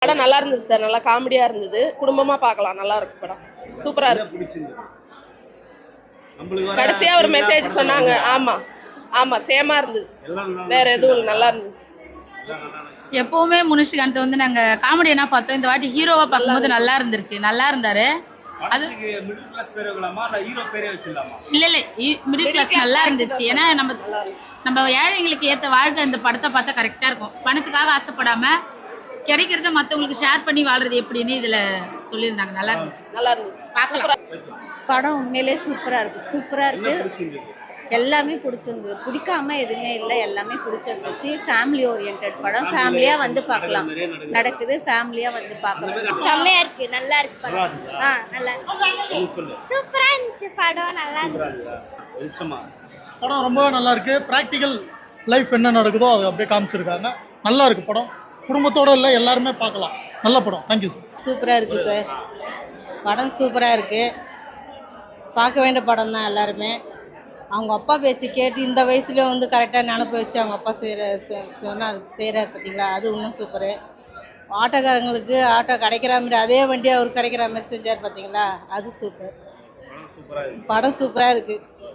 படம் நல்லா இருந்துச்சு சார், நல்லா காமெடியா இருந்தது, குடும்பமா பார்க்கலாம், நல்லா இருக்கு படம், சூப்பரா இருக்கு. கடைசியா ஒரு மெசேஜ் சொன்னாங்க. ஆமா ஆமா, சேமா இருந்தது, வேற எதுவும் நல்லா இருந்தது. எப்பவுமே முனிஷ்காந்த் வந்து நாங்க காமெடியா பார்த்தோம், இந்த வாட்டி ஹீரோவா பார்க்கும்போது நல்லா இருந்திருக்கு, நல்லா இருந்தாரு. அது இல்ல இல்ல மிடில் கிளாஸ் நல்லா இருந்துச்சு. ஏன்னா நம்ம ஏழைங்களுக்கு ஏற்ற வாழ்க்கை இந்த படத்தை பார்த்தா கரெக்டா இருக்கும். பணத்துக்காக ஆசைப்படாம கிடைக்கிறத மற்றவங்களுக்கு ஷேர் பண்ணி வாழ்றது எப்படின்னு இதுல சொல்லியிருந்தாங்க. நல்லா இருந்துச்சு, நல்லா இருந்துச்சு, பார்க்கலாம். படம் உண்மையிலே சூப்பரா இருக்கு, சூப்பரா இருக்கு, எல்லாமே பிடிச்சிருந்தது, பிடிக்காம எதுவுமே இல்லை, எல்லாமே பிடிச்சிருந்துச்சு. ஃபேமிலி ஓரியன்ட் படம், ஃபேமிலியா வந்து பார்க்கலாம், நடக்குது, ஃபேமிலியா வந்து பார்க்கலாம். செம்மையா இருக்கு, நல்லா இருக்கு படம். நல்லா இருக்கு, சூப்பரா இருந்துச்சு படம், நல்லா இருந்துச்சு. படம் ரொம்ப நல்லா இருக்கு. ப்ராக்டிக்கல் லைஃப் என்ன நடக்குதோ அது அப்படியே காமிச்சிருக்காங்க. நல்லா இருக்கு படம், குடும்பத்தோடு இல்லை, எல்லாருமே பார்க்கலாம், நல்ல படம். Thank you sir. சூப்பராக இருக்குது சார், படம் சூப்பராக இருக்குது, பார்க்க வேண்டிய படம் தான். எல்லாருமே அவங்க அப்பா பேச்சு கேட்டு இந்த வயசுலேயும் வந்து கரெக்டாக நினப்பு வச்சு அவங்க அப்பா செய்கிறார் பார்த்தீங்களா, அது இன்னும் சூப்பரு. ஆட்டோக்காரங்களுக்கு ஆட்டோ கிடைக்கிற மாதிரி அதே வண்டி அவர் கிடைக்கிற மாதிரி செஞ்சார் பார்த்தீங்களா, அது சூப்பர். படம் சூப்பராக இருக்குது.